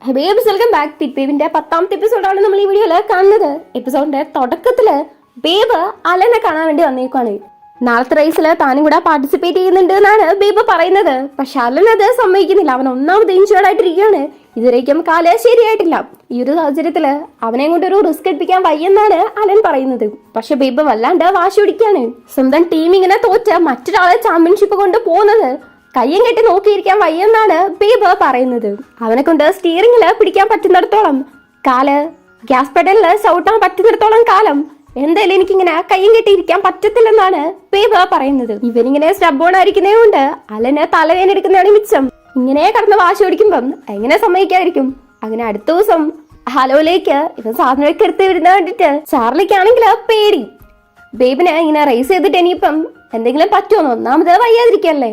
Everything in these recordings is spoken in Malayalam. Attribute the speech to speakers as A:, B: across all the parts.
A: Babes welcome back. പിറ്റ് ബേബിന്റെ 10ാമത്തെ എപ്പിസോഡാണ് നമ്മൾ ഈ വീഡിയോയില് കാണുന്നത്. എപ്പിസോഡിന്റെ തുടക്കത്തില് ബേബ് അലനെ കാണാൻ വേണ്ടി വന്നേക്കാണ്. നാളത്തെ റേസില് താനും കൂടെ പാർട്ടിസിപ്പേറ്റ് ചെയ്യുന്നുണ്ട് എന്നാണ് ബേബ് പറയുന്നത്. പക്ഷെ അലൻ അത് സമ്മതിക്കുന്നില്ല. അവൻ ഒന്നാമത് ഇൻഷുർഡ് ആയിട്ടിരിക്കുകയാണ്. ഇതുവരേക്കും കാല് ശരിയായിട്ടില്ല. ഈ ഒരു സാഹചര്യത്തില് അവനെ കൊണ്ട് ഒരു റിസ്ക് എടുപ്പിക്കാൻ വയ്യെന്നാണ് അലൻ പറയുന്നത്. പക്ഷെ ബേബ് വല്ലാണ്ട് വാശി പിടിക്കാണ്. സ്വന്തം ടീം ഇങ്ങനെ തോറ്റ് മറ്റൊരാളെ ചാമ്പ്യൻഷിപ്പ് കൊണ്ട് പോകുന്നത് കയ്യും കെട്ടി നോക്കിയിരിക്കാൻ വയ്യെന്നാണ് ബേബ് പറയുന്നത്. അവനെ കൊണ്ട് സ്റ്റിയറിംഗില് പിടിക്കാൻ പറ്റുന്നിടത്തോളം കാല് ഗ്യാസ് പെഡലില് ചവിട്ടാൻ പറ്റുന്നിടത്തോളം കാലം എന്തായാലും എനിക്കിങ്ങനെ കയ്യും കെട്ടിയിരിക്കാൻ പറ്റത്തില്ലെന്നാണ് ബേബ് പറയുന്നത്. ഇവനിങ്ങനെ സ്റ്റബോൺ ആയിരിക്കുന്നേ കൊണ്ട് അലന് തലവേന എടുക്കുന്നതാണ് മിച്ചം. ഇങ്ങനെ കടന്ന് വാശി ഓടിക്കുമ്പം എങ്ങനെ സമ്മതിക്കാതിരിക്കും. അങ്ങനെ അടുത്ത ദിവസം ഹലോയിലേക്ക് ഇവൻ സാധനമൊക്കെ എടുത്ത് വരുന്ന കണ്ടിട്ട് ചാർലിക്കാണെങ്കിൽ പേടി. ബേബിനെ ഇങ്ങനെ റേസ് ചെയ്തിട്ട് ഇനിയിപ്പം എന്തെങ്കിലും പറ്റുമോ, ഒന്നാമത് വയ്യാതിരിക്കല്ലേ.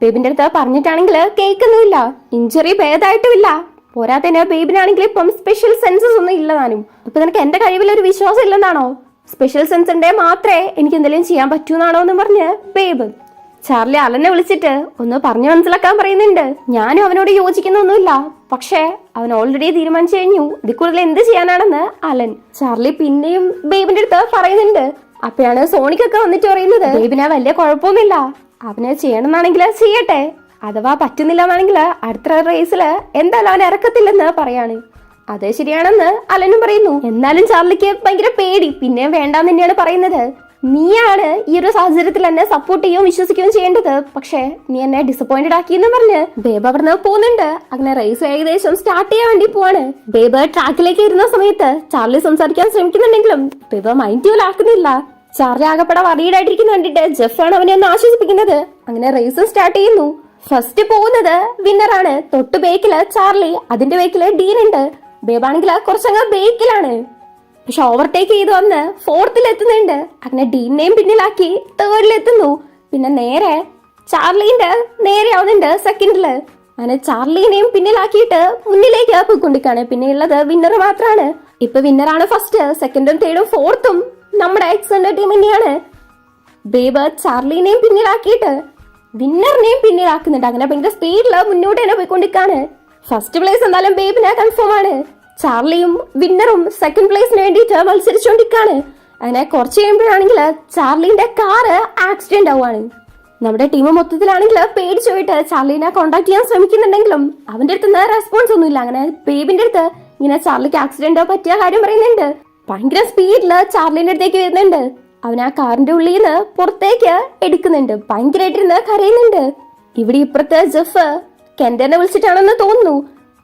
A: ബേബിന്റെ അടുത്ത് പറഞ്ഞിട്ടാണെങ്കിൽ കേൾക്കുന്നുമില്ല. ഇഞ്ചുറി ഭേദമായിട്ടുമില്ല. പോരാത്തന്നെ ബേബിനാണെങ്കിൽ ഇപ്പം സ്പെഷ്യൽ സെൻസസ് ഒന്നും ഇല്ലതാനും. ഇപ്പൊ നിനക്ക് എന്റെ കഴിവിൽ ഒരു വിശ്വാസം ഇല്ലെന്നാണോ? സ്പെഷ്യൽ സെൻസ് ഉണ്ടേ മാത്രമേ എനിക്ക് എന്തെങ്കിലും ചെയ്യാൻ പറ്റൂന്നാണോ എന്ന് പറഞ്ഞ് ബേബ് ചാർലി അലനെ വിളിച്ചിട്ട് ഒന്ന് പറഞ്ഞു മനസ്സിലാക്കാൻ പറയുന്നുണ്ട്. ഞാനും അവനോട് യോജിക്കുന്നൊന്നുമില്ല, പക്ഷേ അവൻ ഓൾറെഡി തീരുമാനിച്ചു കഴിഞ്ഞു ഇതിൽ കൂടുതൽ എന്ത് ചെയ്യാനാണെന്ന് അലൻ. ചാർലി പിന്നെയും ബേബിന്റെ അടുത്ത് പറയുന്നുണ്ട്. അപ്പഴാണ് സോണിക്കൊക്കെ വന്നിട്ട് പറയുന്നത് ബേബിന് വലിയ കുഴപ്പമൊന്നുമില്ല, അവന് ചെയ്യണമെന്നാണെങ്കിൽ ചെയ്യട്ടെ, അഥവാ പറ്റുന്നില്ല എന്നാണെങ്കിൽ അടുത്ത റേസില് എന്തായാലും അവൻ ഇറക്കത്തില്ലെന്ന് പറയാണ്. അതേ ശരിയാണെന്ന് അലനും പറയുന്നു. എന്നാലും ചാർലിക്ക് ഭയങ്കര പേടി. പിന്നെ വേണ്ടാന്ന് തന്നെയാണ് പറയുന്നത്. നീയാണ് ഈ ഒരു സാഹചര്യത്തിൽ എന്നെ സപ്പോർട്ട് ചെയ്യുകയും വിശ്വസിക്കുകയും ചെയ്യേണ്ടത്, പക്ഷെ നീ എന്നെ ഡിസപ്പോയിന്റഡ് ആക്കിയെന്ന് പറഞ്ഞ് ബേബ് അവിടുന്ന് പോകുന്നുണ്ട്. അങ്ങനെ റേസ് ഏകദേശം സ്റ്റാർട്ട് ചെയ്യാൻ വേണ്ടി പോവാണ്. ബേബ് ട്രാക്കിലേക്ക് ഇരുന്ന സമയത്ത് ചാർലി സംസാരിക്കാൻ ശ്രമിക്കുന്നുണ്ടെങ്കിലും ബേബ് മൈൻഡ് പോലും ആക്കുന്നില്ല. ചാർലി ആകപ്പെടെ വറീഡായിട്ടിരിക്കുന്ന കണ്ടിട്ട് ജെഫാണ് അവനെ ഒന്ന് ആശ്വസിപ്പിക്കുന്നത്. അങ്ങനെ റേസ് സ്റ്റാർട്ട് ചെയ്യുന്നു. ഫസ്റ്റ് പോകുന്നത് വിന്നറാണ്. തൊട്ട് ബേക്കില് ചാർലി, അതിന്റെ ബേക്കില് ഡീൻ ഉണ്ട്. ബേബാണെങ്കിൽ കുറച്ചങ്ങ് ബേക്കിലാണ്. പക്ഷെ ഓവർടേക്ക് ചെയ്ത് വന്ന് 4th എത്തുന്നുണ്ട്. അങ്ങനെ ഡീനെയും പിന്നിലാക്കി 3rd എത്തുന്നു. പിന്നെ നേരെ ചാർലിന്റെ നേരെ ആവുന്നുണ്ട് 2nd. അങ്ങനെ ചാർലിനെയും പിന്നിലാക്കിയിട്ട് മുന്നിലേക്ക് പോയിക്കൊണ്ടിരിക്കാണ്. പിന്നെ ഉള്ളത് വിന്നർ മാത്രമാണ്. ഇപ്പൊ വിന്നറാണ് ഫസ്റ്റ്. 2nd, 3rd, 4th നമ്മുടെ എക്സന്റെ ടീം തന്നെയാണ്. ബേബ് ചാർലിനെയും പിന്നിലാക്കിയിട്ട് വിന്നറിനെയും പിന്നിലാക്കുന്നുണ്ട്. അങ്ങനെ ഭയങ്കര സ്പീഡില് മുന്നോട്ട് തന്നെ പോയിക്കൊണ്ടിരിക്കാണ്. ഫസ്റ്റ് പ്ലേസ് എന്തായാലും ബേബിന് കൺഫേം ആണ്. ചാർലിയും വിന്നറും 2nd പ്ലേസിന് വേണ്ടിയിട്ട് മത്സരിച്ചുകൊണ്ടിരിക്കാണ്. അങ്ങനെ കുറച്ച് കഴിയുമ്പോഴാണെങ്കിൽ ചാർലിന്റെ കാറ് ആക്സിഡന്റ് ആവുകയാണ്. നമ്മുടെ ടീം മൊത്തത്തിലാണെങ്കിൽ പേടിച്ചു പോയിട്ട് ചാർലിനെ കോണ്ടാക്ട് ചെയ്യാൻ ശ്രമിക്കുന്നുണ്ടെങ്കിലും അവന്റെ അടുത്ത് നിന്ന് റെസ്പോൺസ് ഒന്നുമില്ല. അങ്ങനെ ബേബിന്റെ അടുത്ത് ഇങ്ങനെ ചാർലിക്ക് ആക്സിഡന്റ് പറ്റിയ കാര്യം പറയുന്നുണ്ട്. ഭയങ്കര സ്പീഡില് ചാർലിന്റെ അടുത്തേക്ക് വരുന്നുണ്ട്. അവൻ ആ കാറിന്റെ ഉള്ളിൽ നിന്ന് പുറത്തേക്ക് എടുക്കുന്നുണ്ട്. ഭയങ്കരമായിട്ടിരുന്ന് കരയുന്നുണ്ട്. ഇവിടെ ഇപ്പുറത്തെ ജെഫ് കെൻഡനെ വിളിച്ചിട്ടാണെന്ന് തോന്നുന്നു.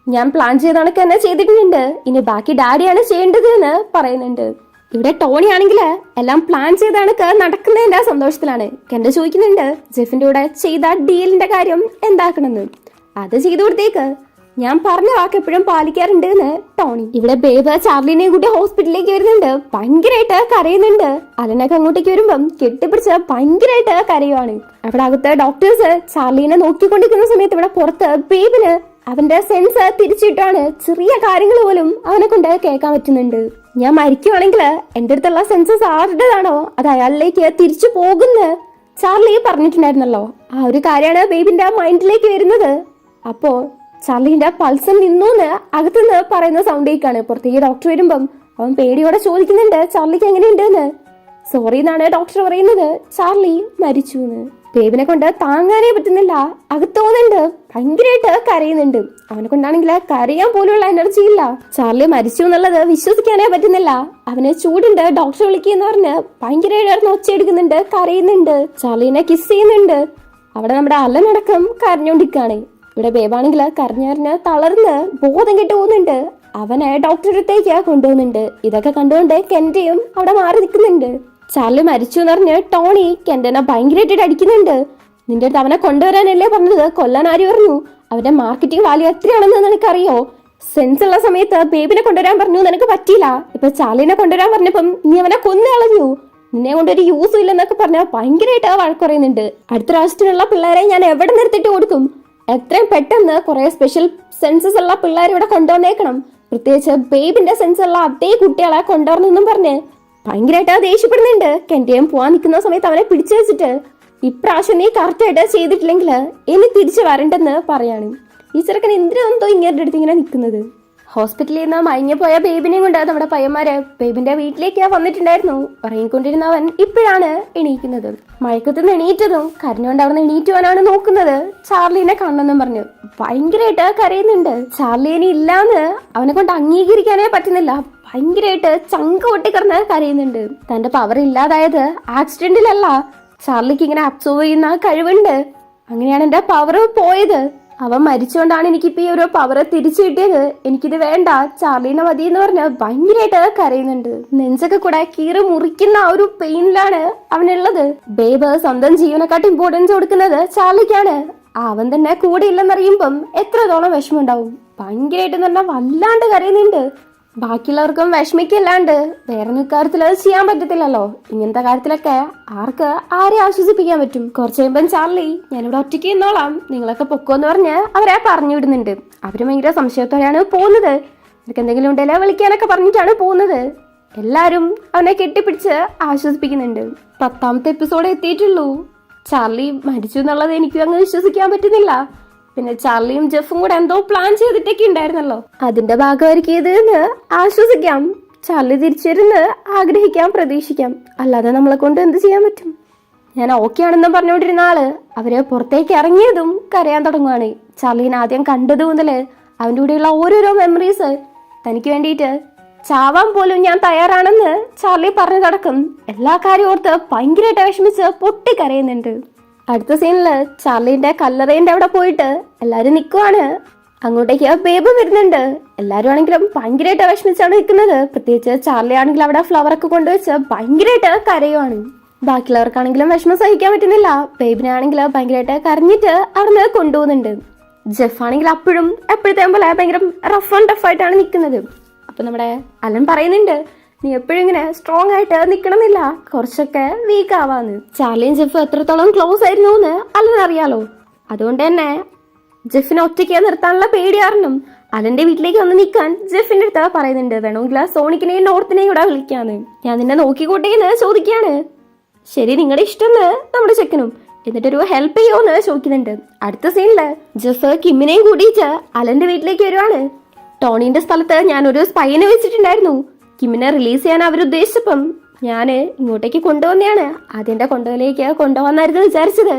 A: ഞാൻ പ്ലാൻ ചെയ്ത കണക്ക് തന്നെ ചെയ്തിട്ടുണ്ട്, ഇനി ബാക്കി ഡാഡിയാണ് ചെയ്യേണ്ടത് എന്ന് പറയുന്നുണ്ട്. ഇവിടെ ടോണി ആണെങ്കിൽ എല്ലാം പ്ലാൻ ചെയ്ത കണക്ക് നടക്കുന്നതിന്റെ സന്തോഷത്തിലാണ്. കെൻഡ ചോദിക്കുന്നുണ്ട് ജെഫിന്റെ കൂടെ ചെയ്ത ഡീലിന്റെ കാര്യം എന്താക്കണമെന്ന്. അത് ചെയ്തു കൊടുത്തേക്ക്, ഞാൻ പറഞ്ഞ വാക്ക് എപ്പോഴും പാലിക്കാറുണ്ട് എന്ന് ടോണി. ഇവിടെ ബേബ് ചാർലിനെയും കൂടി ഹോസ്പിറ്റലിലേക്ക് വരുന്നുണ്ട്. ഭയങ്കരമായിട്ട് കരയുന്നുണ്ട്. അലനൊക്കെ അങ്ങോട്ടേക്ക് വരുമ്പം കെട്ടിപ്പിടിച്ച് ഭയങ്കരമായിട്ട് കരയുവാണ്. അവിടെ അകത്ത് ഡോക്ടേഴ്സ് ചാർലിനെ നോക്കിക്കൊണ്ടിരിക്കുന്ന സമയത്ത് ഇവിടെ പുറത്ത് ബേബിന് അവന്റെ സെൻസ് തിരിച്ചിട്ടാണ്. ചെറിയ കാര്യങ്ങൾ പോലും അവനെ കൊണ്ട് കേൾക്കാൻ പറ്റുന്നുണ്ട്. ഞാൻ മരിക്കുവാണെങ്കിൽ എന്റെ അടുത്തുള്ള സെൻസസ് ആരുടേതാണോ അത് അയാളിലേക്ക് തിരിച്ചു പോകുന്ന ചാർലി പറഞ്ഞിട്ടുണ്ടായിരുന്നല്ലോ. ആ ഒരു കാര്യമാണ് ബേബിന്റെ മൈൻഡിലേക്ക് വരുന്നത്. അപ്പോ ചാർലിന്റെ പൾസം നിന്നൂന്ന് അകത്തുനിന്ന് പറയുന്ന സൗണ്ട് കേൾക്കാണ്. പുറത്തേക്ക് ഡോക്ടർ വരുമ്പം അവൻ പേടിയോടെ ചോദിക്കുന്നുണ്ട് ചാർലിക്ക് എങ്ങനെയുണ്ടെന്ന്. സോറി എന്നാണ് ഡോക്ടർ പറയുന്നത്. ചാർലി മരിച്ചു എന്ന്. ബേബിനെ കൊണ്ട് താങ്ങാനേ പറ്റുന്നില്ല. അകത്തോന്നുണ്ട് ഭയങ്കരമായിട്ട് കരയുന്നുണ്ട്. അവനെ കൊണ്ടാണെങ്കിൽ കരയാൻ പോലുള്ള എനർജി ഇല്ല. ചാർലി മരിച്ചു എന്നുള്ളത് വിശ്വസിക്കാനേ പറ്റുന്നില്ല. അവന് ചൂടുണ്ട്, ഡോക്ടർ വിളിക്കുന്ന പറഞ്ഞ് ഭയങ്കരമായിട്ട് ഒച്ചയെടുക്കുന്നുണ്ട്, കരയുന്നുണ്ട്. ചാർലിനെ കിസ് ചെയ്യുന്നുണ്ട്. അവിടെ നമ്മുടെ അലനടക്കം കരഞ്ഞോണ്ടിരിക്കാണ്. ഇവിടെ ബേബാണെങ്കിൽ കരഞ്ഞറിഞ്ഞ് തളർന്ന് ബോധം കെട്ട് പോകുന്നുണ്ട്. അവനെ ഡോക്ടറുടെ അടുത്തേക്ക് കൊണ്ടുപോകുന്നുണ്ട്. ഇതൊക്കെ കണ്ടുകൊണ്ട് കെൻഡയും അവിടെ മാറി നിൽക്കുന്നുണ്ട്. ചാർലി മരിച്ചു എന്ന് പറഞ്ഞ് ടോണി കെൻഡനെ ഭയങ്കരമായിട്ട് അടിക്കുന്നുണ്ട്. നിന്റെ അടുത്ത് അവനെ കൊണ്ടുവരാനല്ലേ പറഞ്ഞത്, കൊല്ലാൻ ആര് പറഞ്ഞു? അവന്റെ മാർക്കറ്റിംഗ് വാല്യൂ എത്രയാണെന്ന് നിനക്കറിയോ? സെൻസ് ഉള്ള സമയത്ത് ബേബിനെ കൊണ്ടുവരാൻ പറഞ്ഞു, നിനക്ക് പറ്റിയില്ല. ഇപ്പൊ ചാർലിനെ കൊണ്ടുവരാൻ പറഞ്ഞപ്പം നീ അവനെ കൊന്നു കളഞ്ഞു. നിന്നെ കൊണ്ടൊരു യൂസും ഇല്ലെന്നൊക്കെ പറഞ്ഞാൽ ഭയങ്കരമായിട്ട് വഴക്ക് പറയുന്നുണ്ട്. അടുത്ത പ്രാവശ്യത്തിനുള്ള പിള്ളേരെ ഞാൻ എവിടെ നിർത്തിട്ട് കൊടുക്കും? എത്രയും പെട്ടെന്ന് കുറെ സ്പെഷ്യൽ സെൻസസ് ഉള്ള പിള്ളേർ ഇവിടെ കൊണ്ടുവന്നേക്കണം. പ്രത്യേകിച്ച് ബേബിന്റെ സെൻസ് ഉള്ള അതേ കുട്ടികളെ കൊണ്ടുവരണമെന്നും പറഞ്ഞ് ഭയങ്കരമായിട്ട് ദേഷ്യപ്പെടുന്നുണ്ട്. കെൻഡയും പോവാൻ നിൽക്കുന്ന സമയത്ത് അവനെ പിടിച്ചു വെച്ചിട്ട് ഇപ്രാവശ്യം നീ കറക്റ്റായിട്ട് ചെയ്തിട്ടില്ലെങ്കിൽ ഇനി തിരിച്ചു വരണ്ടെന്ന് പറയാണ്. ഈ ചെറുക്കൻ എന്തിനെന്തോ ഇങ്ങനെ അടുത്ത് ഇങ്ങനെ നിൽക്കുന്നത്. ഹോസ്പിറ്റലിൽ നിന്ന് മയങ്ങി പോയ ബേബിനെയും കൊണ്ട് നമ്മുടെ പയ്യന്മാര് ബേബിന്റെ വീട്ടിലേക്ക് വന്നിട്ടുണ്ടായിരുന്നു. ഉറങ്ങിക്കൊണ്ടിരുന്ന അവൻ ഇപ്പോഴാണ് എണീക്കുന്നത്. മയക്കത്തുനിന്ന് എണീറ്റതും കരഞ്ഞുകൊണ്ട് അവിടെ നിന്ന് എണീറ്റുവാനാണ് നോക്കുന്നത്. ചാർലിനെ കാണണമെന്നും പറഞ്ഞു ഭയങ്കരമായിട്ട് കരയുന്നുണ്ട്. ചാർലിനെ ഇല്ലാന്ന് അവനെ കൊണ്ട് അംഗീകരിക്കാനേ പറ്റുന്നില്ല. ഭയങ്കരമായിട്ട് ചങ്ക് പൊട്ടിക്കിടന്ന് കരയുന്നുണ്ട്. തന്റെ പവർ ഇല്ലാതായത് ആക്സിഡന്റിലല്ല, ചാർലിക്ക് ഇങ്ങനെ അബ്സോർവ് ചെയ്യുന്ന കഴിവുണ്ട്. അങ്ങനെയാണ് എന്റെ പവർ പോയത്. അവൻ മരിച്ചുകൊണ്ടാണ് എനിക്കിപ്പോ ഈ ഒരു പവർ തിരിച്ചു കിട്ടിയത്. എനിക്കിത് വേണ്ട, ചാർലീനെ മതി എന്ന് പറഞ്ഞ് ഭയങ്കരമായിട്ട് കരയുന്നുണ്ട്. നെഞ്ചൊക്കെ കൂടെ കീറി മുറിക്കുന്ന ആ ഒരു പെയിനിലാണ് അവനുള്ളത്. ബേബ് സ്വന്തം ജീവനെക്കാട്ടി ഇമ്പോർട്ടൻസ് കൊടുക്കുന്നത് ചാർലിക്കാണ്. അവൻ തന്നെ കൂടെ ഇല്ലെന്നറിയുമ്പം എത്രത്തോളം വിഷമമുണ്ടാവും. ഭയങ്കരമായിട്ട് പറഞ്ഞാൽ വല്ലാണ്ട് കരയുന്നുണ്ട്. ബാക്കിയുള്ളവർക്കും വിഷമിക്കല്ലാണ്ട് വേറെ കാര്യത്തിൽ അത് ചെയ്യാൻ പറ്റത്തില്ലല്ലോ. ഇങ്ങനത്തെ കാര്യത്തിലൊക്കെ ആർക്ക് ആരെ ആശ്വസിപ്പിക്കാൻ പറ്റും. കുറച്ച് കഴിയുമ്പം ചാർലി ഞാനിവിടെ ഒറ്റയ്ക്ക് നിന്നോളാം, നിങ്ങളൊക്കെ പൊക്കോന്ന് പറഞ്ഞ് അവരെ പറഞ്ഞു വിടുന്നുണ്ട്. അവര് ഭയങ്കര സംശയത്തോടെയാണ് പോകുന്നത്. എനിക്ക് എന്തെങ്കിലും ഉണ്ടെങ്കിലേ വിളിക്കാനൊക്കെ പറഞ്ഞിട്ടാണ് പോകുന്നത്. എല്ലാരും അവനെ കെട്ടിപ്പിടിച്ച് ആശ്വസിപ്പിക്കുന്നുണ്ട്. 10ാമത്തെ എപ്പിസോഡ് എത്തിയിട്ടുള്ളൂ. ചാർലി മരിച്ചു എന്നുള്ളത് എനിക്കും അങ്ങ് വിശ്വസിക്കാൻ പറ്റുന്നില്ല. പിന്നെ ചാർലിയും ജെഫും കൂടെ എന്തോ പ്ലാൻ ചെയ്തിട്ടൊക്കെ ഉണ്ടായിരുന്നല്ലോ, അതിന്റെ ഭാഗമായിരിക്കും ഇത് എന്ന് ആശ്വസിക്കാം. ചാർലി തിരിച്ചിരുന്ന് ആഗ്രഹിക്കാം, പ്രതീക്ഷിക്കാം. അല്ലാതെ നമ്മളെ കൊണ്ട് എന്ത് ചെയ്യാൻ പറ്റും. ഞാൻ ഓക്കെ ആണെന്നും പറഞ്ഞുകൊണ്ടിരുന്ന ആള് അവര് പുറത്തേക്ക് ഇറങ്ങിയതും കരയാൻ തുടങ്ങുവാണ്. ചാർലിനെ ആദ്യം കണ്ടത് മുതല് അവന്റെ കൂടെയുള്ള ഓരോരോ മെമ്മറീസ് തനിക്ക് വേണ്ടിയിട്ട് ചാവാൻ പോലും ഞാൻ തയ്യാറാണെന്ന് ചാർലി പറഞ്ഞു നടക്കും. എല്ലാ കാര്യം ഓർത്ത് ഭയങ്കരമായിട്ട് വിഷമിച്ച് പൊട്ടിക്കരയുന്നുണ്ട്. അടുത്ത സീനില് ചാർലിന്റെ കല്ലറേന്റെ അവിടെ പോയിട്ട് എല്ലാരും നിൽക്കുവാണ്. അങ്ങോട്ടേക്ക് ബേബ് വരുന്നുണ്ട്. എല്ലാരും ആണെങ്കിലും ഭയങ്കരമായിട്ട് വിഷമിച്ചാണ് നിൽക്കുന്നത്. പ്രത്യേകിച്ച് ചാർലി ആണെങ്കിലും അവിടെ ഫ്ലവർ ഒക്കെ കൊണ്ടുവച്ച് ഭയങ്കരമായിട്ട് കരയുവാണ്. ബാക്കിയുള്ളവർക്കാണെങ്കിലും വിഷമം സഹിക്കാൻ പറ്റുന്നില്ല. ബേബിനാണെങ്കിൽ ഭയങ്കരമായിട്ട് കരഞ്ഞിട്ട് അവിടുന്ന് കൊണ്ടുപോകുന്നുണ്ട്. ജെഫ് ആണെങ്കിൽ അപ്പോഴും എപ്പോഴത്തേം പോലെ ഭയങ്കര റഫ് ആൻഡ് ടഫ് ആയിട്ടാണ് നിൽക്കുന്നത്. അപ്പൊ നമ്മുടെ അലൻ പറയുന്നുണ്ട് നീ എപ്പോഴും ഇങ്ങനെ സ്ട്രോങ് ആയിട്ട് നിക്കണമെന്നില്ല, കുറച്ചൊക്കെ വീക്ക് ആവാന്ന്. ചാർലിയും ജെഫ് എത്രത്തോളം ക്ലോസ് ആയിരുന്നു എന്ന് അലൻ അറിയാലോ. അതുകൊണ്ട് തന്നെ ജെഫിനെ ഒറ്റയ്ക്ക് നിർത്താനുള്ള പേടി കാരണം അലന്റെ വീട്ടിലേക്ക് വന്ന് നിൽക്കാൻ ജെഫിന്റെ അടുത്ത് പറയുന്നുണ്ട്. വേണമെങ്കിൽ സോണിക്കിനെയും നോർത്തിനെയും കൂടെ വിളിക്കാന്ന്, ഞാൻ നിന്നെ നോക്കിക്കോട്ടേന്ന് ചോദിക്കാണ്. ശരി നിങ്ങളുടെ ഇഷ്ടം നമ്മുടെ ചെക്കനും, എന്നിട്ടൊരു ഹെൽപ്പ് ചെയ്യുമോന്ന് ചോദിക്കുന്നുണ്ട്. അടുത്ത സീനില് ജെഫ് കിമ്മിനെയും കൂടിയിട്ട് അലന്റെ വീട്ടിലേക്ക് വരുവാണ്. ടോണിന്റെ സ്ഥലത്ത് ഞാനൊരു സ്പൈനെ വെച്ചിട്ടുണ്ടായിരുന്നു. കിമ്മിനെ റിലീസ് ചെയ്യാൻ അവരുദ്ദേശിച്ചപ്പം ഞാന് ഇങ്ങോട്ടേക്ക് കൊണ്ടുവന്നെയാണ്. ആദ്യന്റെ കൊണ്ടുപോലേക്ക് കൊണ്ടുപോകാന്നായിരുന്നു വിചാരിച്ചത്.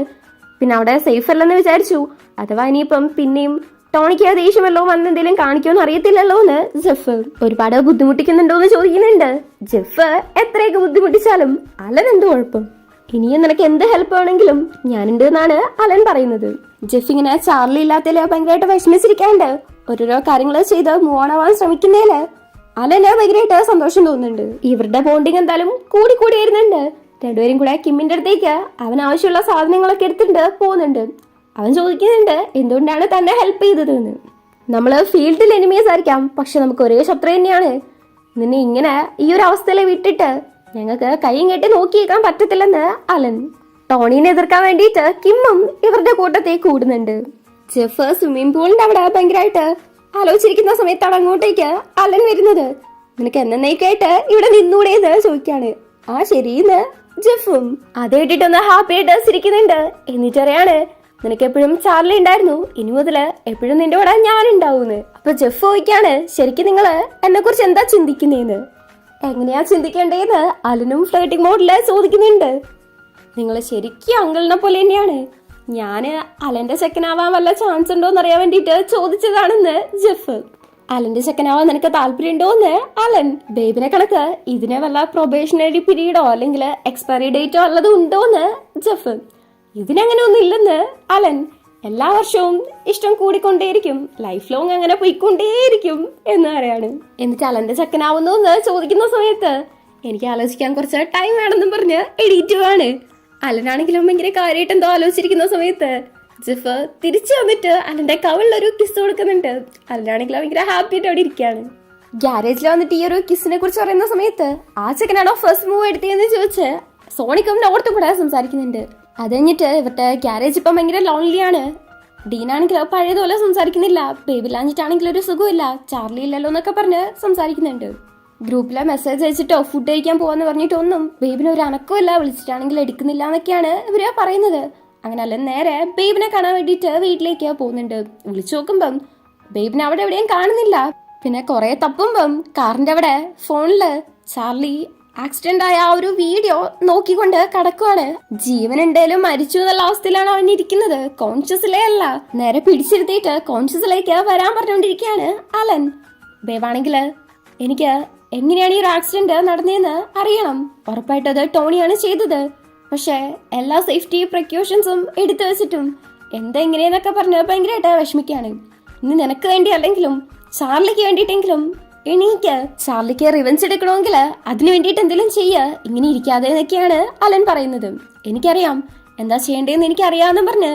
A: പിന്നെ അവിടെ സേഫ് അല്ലെന്ന് വിചാരിച്ചു. അഥവാ ഇനിയിപ്പം പിന്നെയും ടോണിക്ക് ദേഷ്യമല്ലോ വന്ന് എന്തെങ്കിലും കാണിക്കുമെന്ന് അറിയത്തില്ലല്ലോ എന്ന് ജെഫ് ഒരുപാട് ബുദ്ധിമുട്ടിക്കുന്നുണ്ടോ എന്ന് ചോദിക്കുന്നുണ്ട്. ജെഫ് എത്രയൊക്കെ ബുദ്ധിമുട്ടിച്ചാലും അലൻ എന്ത് കുഴപ്പം, ഇനിയും നിനക്ക് എന്ത് ഹെൽപ്പ് വേണമെങ്കിലും ഞാനുണ്ട് എന്നാണ് അലൻ പറയുന്നത്. ജെഫ് ഇങ്ങനെ ചാർലി ഇല്ലാത്തതില് ഭയങ്കരമായിട്ട് വിഷമിച്ചിരിക്കാണ്ട് ഓരോരോ കാര്യങ്ങൾ ചെയ്ത് മൂവ് ഓൺ ആവാൻ ശ്രമിക്കുന്നതില് അലന് ഭയങ്കരമായിട്ട് സന്തോഷം തോന്നുന്നുണ്ട്. ഇവരുടെ ബോണ്ടിങ് എന്തായാലും കൂടി വരുന്നുണ്ട്. രണ്ടുപേരും കൂടെ കിമ്മിന്റെ അടുത്തേക്ക് അവൻ ആവശ്യമുള്ള സാധനങ്ങളൊക്കെ എടുത്തിട്ട് പോകുന്നുണ്ട്. അവൻ ചോദിക്കുന്നുണ്ട് എന്തുകൊണ്ടാണ് തന്നെ ഹെൽപ്പ് ചെയ്തത് എന്ന്. നമ്മള് ഫീൽഡിൽ എനിമീസ് ആയിരിക്കാം, പക്ഷെ നമുക്ക് ഒരേ ശത്രു തന്നെയാണ്. നിന്നെ ഇങ്ങനെ ഈ ഒരു അവസ്ഥയിൽ വിട്ടിട്ട് ഞങ്ങൾക്ക് കൈയും കെട്ടി നോക്കിയേക്കാൻ പറ്റത്തില്ലെന്ന് അലൻ. ടോണീനെ എതിർക്കാൻ വേണ്ടിയിട്ട് കിമ്മും ഇവരുടെ കൂട്ടത്തേക്ക് കൂടുന്നുണ്ട്. ജെഫ് സ്വിമ്മിംഗ് പൂളിന്റെ അവിടെ ഭയങ്കരമായിട്ട് ആലോചിച്ചിരിക്കുന്ന സമയത്താണ് അങ്ങോട്ടേക്ക് അലൻ വരുന്നത്. നിനക്ക് എന്നേക്കായിട്ട് ഇവിടെ നിന്നൂടേന്ന് ചോദിക്കാണ്. ആ ശരിന്ന് ജെഫും അത് കേട്ടിട്ടൊന്ന് ഹാപ്പി ആയിട്ട് ചിരിക്കുന്നുണ്ട്. എന്നിട്ടറിയാണ് നിനക്ക് എപ്പോഴും ചാർലി ഉണ്ടായിരുന്നു, ഇനി മുതല് എപ്പോഴും നിന്റെ കൂടെ ഞാൻ ഉണ്ടാവൂന്ന്. അപ്പൊ ജെഫ് ചോദിക്കാണ് ശരിക്കും നിങ്ങള് എന്നെ കുറിച്ച് എന്താ ചിന്തിക്കുന്നേന്ന്. എങ്ങനെയാ ചിന്തിക്കേണ്ടേന്ന് അലനും ഫ്ലേട്ടിംഗ് മോഡില് ചോദിക്കുന്നുണ്ട്. നിങ്ങൾ ശരിക്കും അങ്കിളിനെ പോലെ തന്നെയാണ്. ഞാന് അലന്റെ സെക്കനാവാൻ വല്ല ചാൻസ് ഉണ്ടോന്ന് അറിയാൻ വേണ്ടിട്ട് ചോദിച്ചതാണെന്ന് ജെഫ്. അലന്റെ സെക്കനാവാൻ നിനക്ക് താല്പര്യമുണ്ടോന്ന് അലൻ. ബേബിനെ കണക്ക് ഇതിനെ വല്ല പ്രൊബേഷണറി പീരീഡോ അല്ലെങ്കിൽ എക്സ്പയറി ഡേറ്റോ വല്ലതും ഉണ്ടോന്ന് ജെഫ്. ഇതിനങ്ങനെ ഒന്നും ഇല്ലെന്ന് അലൻ. എല്ലാ വർഷവും ഇഷ്ടം കൂടിക്കൊണ്ടേയിരിക്കും, ലൈഫ് ലോങ് അങ്ങനെ പോയിക്കൊണ്ടേയിരിക്കും എന്ന് പറയാണ്. എന്നിട്ട് അലന്റെ സെക്കനാവുന്നു എന്ന് ചോദിക്കുന്ന സമയത്ത് എനിക്ക് ആലോചിക്കാൻ കുറച്ച് ടൈം വേണമെന്നും പറഞ്ഞ് എഡിറ്റുവാണ്. അലനാണെങ്കിലും ഭയങ്കര കാര്യമായിട്ട് എന്തോ ആലോചിച്ചിരിക്കുന്ന സമയത്ത് ജെഫ് തിരിച്ചു വന്നിട്ട് അലന്റെ കവളിലൊരു കിസ് കൊടുക്കുന്നുണ്ട്. അലനാണെങ്കിലും ഭയങ്കര ഹാപ്പി ആയിട്ട് അവിടെ ഇരിക്കുകയാണ്. ഗ്യാരേജിൽ വന്നിട്ട് ഈ ഒരു കിസിനെ കുറിച്ച് പറയുന്ന സമയത്ത് ആ ചെക്കനാണോ ഫസ്റ്റ് മൂവ് എടുത്തതെന്ന് ചോദിച്ച് സോണിക്കും നോർത്തും കൂടെ സംസാരിക്കുന്നുണ്ട്. അത് കഴിഞ്ഞിട്ട് ഇവരുടെ ഗ്യാരേജ് ഇപ്പം ഭയങ്കര ലോൺലിയാണ്. ഡീനാണെങ്കിൽ പഴയതുപോലെ സംസാരിക്കുന്നില്ല. ബേബി ലാഞ്ചിട്ടാണെങ്കിൽ ഒരു സുഖമില്ല, ചാർലി ഇല്ലല്ലോ എന്നൊക്കെ പറഞ്ഞ് സംസാരിക്കുന്നുണ്ട്. ഗ്രൂപ്പിലെ മെസ്സേജ് അയച്ചിട്ടോ ഫുഡ് കഴിക്കാൻ പോവാന്ന് പറഞ്ഞിട്ടൊന്നും ബേബിന് ഒരു അനക്കമില്ല, വിളിച്ചിട്ടാണെങ്കിൽ എടുക്കുന്നില്ല എന്നൊക്കെയാണ് ഇവര് പറയുന്നത്. അങ്ങനെ അലൻ നേരെ ബേബിനെ കാണാൻ വേണ്ടിയിട്ട് വീട്ടിലേക്ക് പോകുന്നുണ്ട്. വിളിച്ചു നോക്കുമ്പം ബേബിനെ അവിടെ എവിടെയും കാണുന്നില്ല. പിന്നെ കുറെ തപ്പുമ്പം കാറിന്റെ അവിടെ ഫോണില് ചാർലി ആക്സിഡന്റ് ആയ ആ ഒരു വീഡിയോ നോക്കിക്കൊണ്ട് കിടക്കുവാണ്. ജീവനുണ്ടേലും മരിച്ചു എന്നുള്ള അവസ്ഥയിലാണ് അവൻ ഇരിക്കുന്നത്. കോൺഷ്യസിലേ അല്ല. നേരെ പിടിച്ചിരുത്തിയിട്ട് കോൺഷ്യസിലേക്ക് വരാൻ പറഞ്ഞുകൊണ്ടിരിക്കുകയാണ് അലൻ. ബേബാണെങ്കില് എനിക്ക് എങ്ങനെയാണ് ഈ ഒരു ആക്സിഡന്റ് നടന്നതെന്ന് അറിയണം. ഉറപ്പായിട്ടത് ടോണിയാണ് ചെയ്തത്. പക്ഷെ എല്ലാ സേഫ്റ്റി പ്രിക്കോഷൻസും എടുത്തു വെച്ചിട്ടും എന്താ എങ്ങനെയെന്നൊക്കെ പറഞ്ഞ് ഭയങ്കരമായിട്ട് വിഷമിക്കുകയാണ്. ഇനി നിനക്ക് വേണ്ടി അല്ലെങ്കിലും ചാർലിക്ക് വേണ്ടിയിട്ടെങ്കിലും എണീക്ക്. ചാർലിക്ക് റിവെഞ്ച് എടുക്കണമെങ്കിൽ അതിനു വേണ്ടിയിട്ട് എന്തെങ്കിലും ചെയ്യ. ഇങ്ങനെ ഇരിക്കാതെ എന്നൊക്കെയാണ് അലൻ പറയുന്നത്. എനിക്കറിയാം എന്താ ചെയ്യേണ്ടതെന്ന് എനിക്കറിയാമെന്നും പറഞ്ഞ്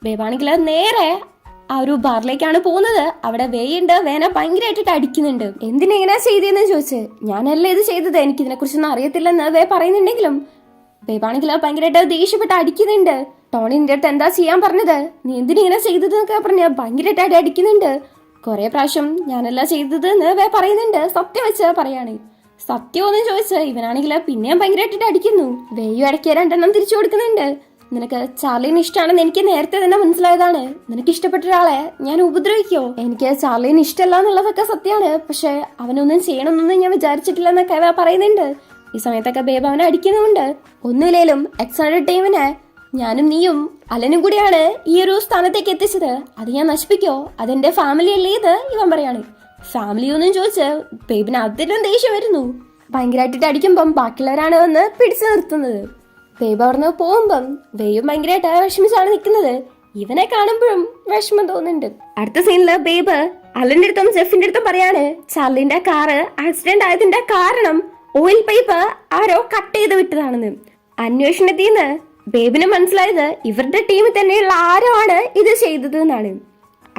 A: ബേബാണെങ്കിൽ നേരെ ആ ഒരു ബാറിലേക്കാണ് പോകുന്നത്. അവിടെ വേയുണ്ട്. വേന ഭയങ്കരമായിട്ട് അടിക്കുന്നുണ്ട്. എന്തിനെങ്ങനെയാ ചെയ്തതെന്ന് ചോദിച്ച് ഞാനല്ലേ ഇത് ചെയ്തത്, എനിക്ക് ഇതിനെ കുറിച്ചൊന്നും അറിയത്തില്ലെന്ന് വേ പറയുന്നുണ്ടെങ്കിലും ബേബാണെങ്കിൽ ഭയങ്കരമായിട്ട് ദേഷ്യപ്പെട്ട് അടിക്കുന്നുണ്ട്. ടോണി നിന്റെ അടുത്ത് എന്താ ചെയ്യാൻ പറഞ്ഞത്, നീ എന്തിനിങ്ങനെ ചെയ്തത് എന്നൊക്കെ പറഞ്ഞ് ഭയങ്കരമായിട്ട് അടിക്കുന്നുണ്ട്. കുറെ പ്രാവശ്യം ഞാനല്ല ചെയ്തത് എന്ന് വേ പറയുന്നുണ്ട്. സത്യം വെച്ച് പറയാണ്. സത്യമൊന്നും ചോദിച്ച് ഇവനാണെങ്കിൽ പിന്നെയും ഭയങ്കരമായിട്ട് അടിക്കുന്നു. വേയും ഇടയ്ക്ക് രണ്ടെണ്ണം തിരിച്ചു കൊടുക്കുന്നുണ്ട്. നിനക്ക് ചാർലിന് ഇഷ്ടമാണെന്ന് എനിക്ക് നേരത്തെ തന്നെ മനസ്സിലായതാണ്. നിനക്ക് ഇഷ്ടപ്പെട്ട ഒരാളെ ഞാൻ ഉപദ്രവിക്കോ? എനിക്ക് ചാർലിന് ഇഷ്ടമല്ല എന്നുള്ളതൊക്കെ സത്യമാണ്. പക്ഷെ അവനൊന്നും ചെയ്യണമെന്നൊന്നും ഞാൻ വിചാരിച്ചിട്ടില്ല എന്നൊക്കെ പറയുന്നുണ്ട്. ഈ സമയത്തൊക്കെ ബേബ അവനെ അടിക്കുന്നുണ്ട്. ഒന്നുമില്ലേലും എക്സാൻഡർ ടീമിനെ ഞാനും നീയും അലനും കൂടിയാണ് ഈ ഒരു സ്ഥാനത്തേക്ക് എത്തിച്ചത്. അത് ഞാൻ നശിപ്പിക്കോ? അതെന്റെ ഫാമിലി അല്ലേ ഇത്? ഇവൻ പറയാണ്. ഫാമിലി ഒന്നും ചോദിച്ച് ബേബിന് അതിലും ദേഷ്യം വരുന്നു. ഭയങ്കരമായിട്ട് അടിക്കുമ്പം ബാക്കിയുള്ളവരാണ് വന്ന് പിടിച്ചു നിർത്തുന്നത്. ബേബ് അവിടുന്ന് പോകുമ്പം വേയും ഭയങ്കരമായിട്ട് വിഷമിച്ചാണ് നിൽക്കുന്നത്. ഇവനെ കാണുമ്പോഴും വിഷമം തോന്നുന്നുണ്ട്. അടുത്ത സീനില് ബേബ് അലന്റെ അടുത്തും ജെഫിന്റെ അടുത്തും പറയാണ് ചാർലിന്റെ കാറ് ആക്സിഡന്റ് ആയതിന്റെ കാരണം ഓയിൽ പൈപ്പ് ആരോ കട്ട് ചെയ്ത് വിട്ടതാണെന്ന്. അന്വേഷണത്തിൽ നിന്ന് ബേബിന് മനസ്സിലായത് ഇവരുടെ ടീമിൽ തന്നെയുള്ള ആരോ ആണ് ഇത് ചെയ്തത് എന്നാണ്.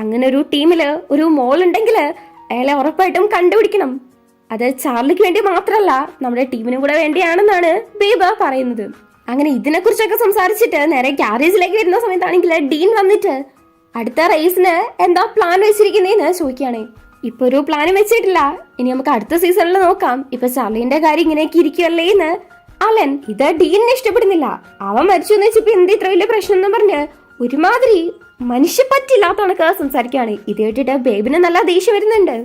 A: അങ്ങനെ ഒരു ടീമില് ഒരു മോൾ ഉണ്ടെങ്കിൽ അയാളെ ഉറപ്പായിട്ടും കണ്ടുപിടിക്കണം. അത് ചാർലിക്ക് വേണ്ടി മാത്രമല്ല നമ്മുടെ ടീമിനും കൂടെ വേണ്ടിയാണെന്നാണ് ബേബ് പറയുന്നത്. അങ്ങനെ ഇതിനെ കുറിച്ചൊക്കെ സംസാരിച്ചിട്ട് നേരെ ഗ്യാരേജിലേക്ക് വരുന്ന സമയത്താണെങ്കിൽ ഡീൻ വന്നിട്ട് അടുത്ത റേസിന് എന്താ പ്ലാൻ വെച്ചിരിക്കുന്നതെന്ന് ചോദിക്കുകയാണ്. ഇപ്പൊ ഒരു പ്ലാനും വെച്ചിട്ടില്ല, ഇനി നമുക്ക് അടുത്ത സീസണിൽ നോക്കാം. ഇപ്പൊ ചാർലിന്റെ കാര്യം ഇങ്ങനെയൊക്കെ ഇരിക്കുവല്ലേ എന്ന് അലൻ. ഇത് ഡീനിനെ ഇഷ്ടപ്പെടുന്നില്ല. അവൻ മരിച്ചു എന്ന് വെച്ചപ്പോ എന്ത് ഇത്ര വലിയ പ്രശ്നം എന്ന് പറഞ്ഞ് ഒരുമാതിരി മനുഷ്യ പറ്റില്ലാത്ത കണക്ക് സംസാരിക്കുകയാണ്. ഇത് കേട്ടിട്ട് ബേബിന് നല്ല ദേഷ്യം വരുന്നുണ്ട്.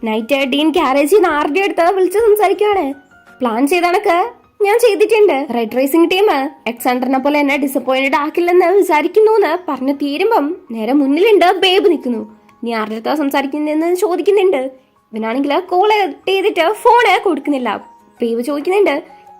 A: നൈറ്റ് ഡീൻ ഗ്യാരേജിൽ നിന്ന് ആരുടെ അടുത്ത് വിളിച്ച് സംസാരിക്കുകയാണ്. പ്ലാൻ ചെയ്ത കണക്ക് ഞാൻ ചെയ്തിട്ടുണ്ട്. റെഡ് റേസിംഗ് ടീം എക്സാൻഡറിനെ പോലെ എന്നെ ഡിസപ്പോയിന്റഡ് ആക്കില്ലെന്ന് വിചാരിക്കുന്നു എന്ന് പറഞ്ഞു തീരുമ്പം നേരെ മുന്നിലുണ്ട് ബേബ് നിൽക്കുന്നു. നീ ആരുടെ അടുത്താ സംസാരിക്കുന്നതെന്ന് ചോദിക്കുന്നുണ്ട്. ഇവനാണെങ്കിൽ കോൾ ചെയ്തിട്ട് ഫോണ് കൊടുക്കുന്നില്ല. ബേബ് ചോദിക്കുന്നുണ്ട്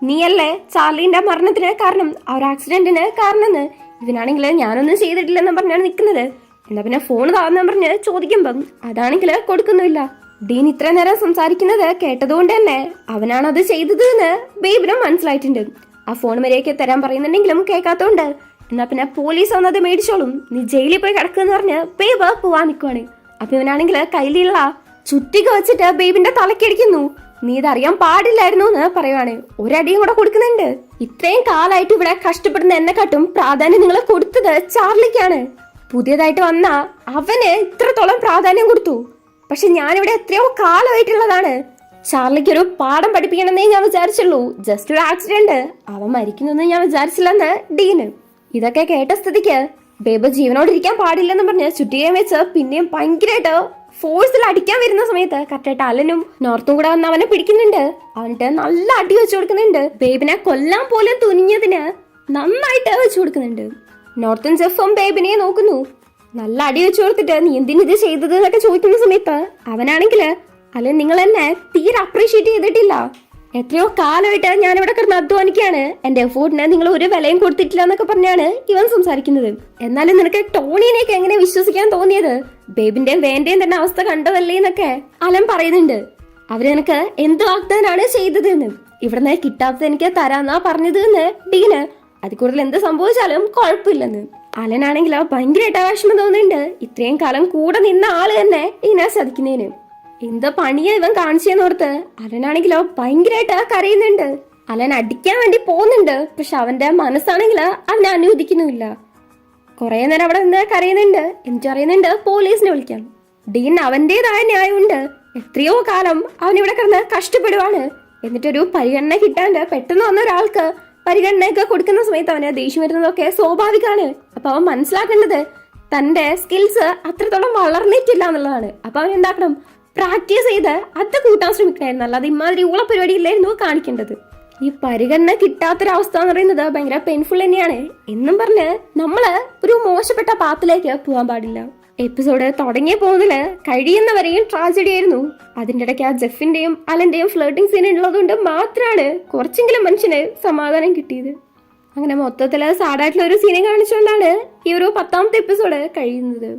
A: നീയല്ലേ ചാർലിന്റെ മരണത്തിന് കാരണം, ആ ഒരു ആക്സിഡന്റിന് കാരണം എന്ന്. ഇവനാണെങ്കിൽ ഞാനൊന്നും ചെയ്തിട്ടില്ലെന്ന് പറഞ്ഞാണ് നിൽക്കുന്നത്. എന്നാ പിന്നെ ഫോൺ താഴ്ന്നു പറഞ്ഞ് ചോദിക്കുമ്പം അതാണെങ്കിൽ കൊടുക്കുന്നില്ല. ഡീൻ ഇത്ര നേരം സംസാരിക്കുന്നത് കേട്ടതുകൊണ്ട് തന്നെ അവനാണ് അത് ചെയ്തത് എന്ന് ബേബിനും മനസ്സിലായിട്ടുണ്ട്. ആ ഫോൺ വരെയൊക്കെ തരാൻ പറയുന്നുണ്ടെങ്കിലും കേൾക്കാത്തോണ്ട് എന്നാ പിന്നെ പോലീസ് വന്നത് മേടിച്ചോളും, നീ ജയിലിൽ പോയി കിടക്കുന്ന് പറഞ്ഞ് ബേബ് പോവാൻ നിൽക്കുവാണ്. അപ്പൊ ഇവനാണെങ്കിൽ കയ്യിലുള്ള ചുറ്റിക വെച്ചിട്ട് ബേബിന്റെ തലക്കടിക്കുന്നു. നീ ഇതറിയാൻ പാടില്ലായിരുന്നു എന്ന് പറയുവാണ്. ഒരടിയും കൂടെ കൊടുക്കുന്നുണ്ട്. ഇത്രയും കാലമായിട്ട് ഇവിടെ കഷ്ടപ്പെടുന്ന എന്നെക്കാട്ടും പ്രാധാന്യം നിങ്ങൾ കൊടുത്തത് ചാർലിക്കാണ്. പുതിയതായിട്ട് വന്ന അവന് ഇത്രത്തോളം പ്രാധാന്യം കൊടുത്തു. പക്ഷെ ഞാനിവിടെ എത്രയോ കാലമായിട്ടുള്ളതാണ്. ചാർലിക്ക് ഒരു പാഠം പഠിപ്പിക്കണമെന്നേ ഞാൻ വിചാരിച്ചുള്ളൂ. ജസ്റ്റ് ഒരു ആക്സിഡന്റ്, അവൻ മരിക്കുന്നൊന്നും ഞാൻ വിചാരിച്ചില്ലെന്ന് ഡീന്. ഇതൊക്കെ കേട്ട സ്ഥിതിക്ക് ബേബ് ജീവനോടിരിക്കാൻ പാടില്ലെന്ന് പറഞ്ഞ് ചുറ്റികയും വെച്ച് പിന്നെയും ഭയങ്കരമായിട്ട് ഫോഴ്സിൽ അടിക്കാൻ വരുന്ന സമയത്ത് കറക്റ്റായിട്ട് അലനും നോർത്തും കൂടെ വന്ന് അവനെ പിടിക്കുന്നുണ്ട്. അവനിട്ട് നല്ല അടി വെച്ചു കൊടുക്കുന്നുണ്ട്. ബേബിനെ കൊല്ലാൻ പോലും തുനിഞ്ഞതിന് നന്നായിട്ട് വെച്ചു കൊടുക്കുന്നുണ്ട്. നോർത്തും ജെഫും ബേബിനെ നോക്കുന്നു. നല്ല അടി വെച്ചു കൊടുത്തിട്ട് നീ എന്തിനിത് ചെയ്തത് എന്നൊക്കെ ചോദിക്കുന്ന സമയത്ത് അവനാണെങ്കില് അലൻ നിങ്ങൾ എന്നെ തീരെ അപ്രീഷിയേറ്റ് ചെയ്തിട്ടില്ല. എത്രയോ കാലമായിട്ട് ഞാനിവിടെ കിടന്ന് അധ്വാനിക്കാണ്. എന്റെ എഫോർട്ടിന് നിങ്ങൾ ഒരു വിലയും കൊടുത്തിട്ടില്ല എന്നൊക്കെ പറഞ്ഞാണ് ഇവൻ സംസാരിക്കുന്നത്. എന്നാലും നിനക്ക് ടോണിനെയൊക്കെ എങ്ങനെ വിശ്വസിക്കാൻ തോന്നിയത്? ബേബിന്റെയും വേന്റെയും തന്നെ അവസ്ഥ കണ്ടതല്ലേ എന്നൊക്കെ അലൻ പറയുന്നുണ്ട്. അവര് നിനക്ക് എന്ത് വാഗ്ദാനാണ് ചെയ്തത് എന്ന്. ഇവിടുന്ന് കിട്ടാത്തത് എനിക്ക് തരാന്നാ പറഞ്ഞത് എന്ന് ഡീന്. അതിൽ കൂടുതൽ എന്ത് സംഭവിച്ചാലും കുഴപ്പമില്ലെന്ന്. അലനാണെങ്കിലോ ഭയങ്കരമായിട്ട് വിഷമം തോന്നുന്നുണ്ട്. ഇത്രയും കാലം കൂടെ നിന്ന ആള് തന്നെ ഇതിനെ ചതിക്കുന്നതിന്. എന്താ പണിയാ ഇവൻ കാണിച്ചെന്നോർത്ത് അലനാണെങ്കിലോ ഭയങ്കരമായിട്ട് കരയുന്നുണ്ട്. അലൻ അടിക്കാൻ വേണ്ടി പോകുന്നുണ്ട്. പക്ഷെ അവന്റെ മനസ്സാണെങ്കില് അവനെ അനുവദിക്കുന്നുമില്ല. കുറെ നേരം അവിടെ നിന്ന് കരയുന്നുണ്ട്. എന്നിട്ട് അറിയുന്നുണ്ട് പോലീസിനെ വിളിക്കാം. ഡീൻ അവന്റേതായ ന്യായമുണ്ട്. എത്രയോ കാലം അവൻ ഇവിടെ കിടന്ന് കഷ്ടപ്പെടുവാണ്. എന്നിട്ടൊരു പരിഗണന കിട്ടാണ്ട് പെട്ടെന്ന് വന്ന ഒരാൾക്ക് പരിഗണനയൊക്കെ കൊടുക്കുന്ന സമയത്ത് അവന് ദേഷ്യം വരുന്നതൊക്കെ സ്വാഭാവികമാണ്. അപ്പൊ അവൻ മനസ്സിലാക്കേണ്ടത് തന്റെ സ്കിൽസ് അത്രത്തോളം വളർന്നിട്ടില്ല എന്നുള്ളതാണ്. അപ്പൊ അവൻ എന്താക്കണം, പ്രാക്ടീസ് ചെയ്ത് അത് കൂട്ടാൻ ശ്രമിക്കണമായിരുന്നു. അല്ലാതെ ഇമാതിരി ഉള്ള പരിപാടിയില്ലായിരുന്നു കാണിക്കേണ്ടത്. ഈ പരിഗണന കിട്ടാത്തൊരവസ്ഥ എന്ന് പറയുന്നത് ഭയങ്കര പെയിൻഫുൾ തന്നെയാണ്. എന്നും പറഞ്ഞ് നമ്മള് ഒരു മോശപ്പെട്ട പാത്തിലേക്ക് പോകാൻ പാടില്ല. എപ്പിസോഡ് തുടങ്ങിയ പോകുന്നതില് കഴിയുന്നവരെയും ട്രാജഡി ആയിരുന്നു. അതിന്റെ ഇടയ്ക്ക് ആ ജെഫിന്റെയും അലന്റെയും ഫ്ലേർട്ടിംഗ് സീൻ ഉള്ളതുകൊണ്ട് മാത്രമാണ് കുറച്ചെങ്കിലും മനുഷ്യന് സമാധാനം കിട്ടിയത്. അങ്ങനെ മൊത്തത്തില് സാഡായിട്ടുള്ള ഒരു സീനെ കാണിച്ചുകൊണ്ടാണ് ഈ ഒരു 10ാമത്തെ എപ്പിസോഡ് കഴിയുന്നത്.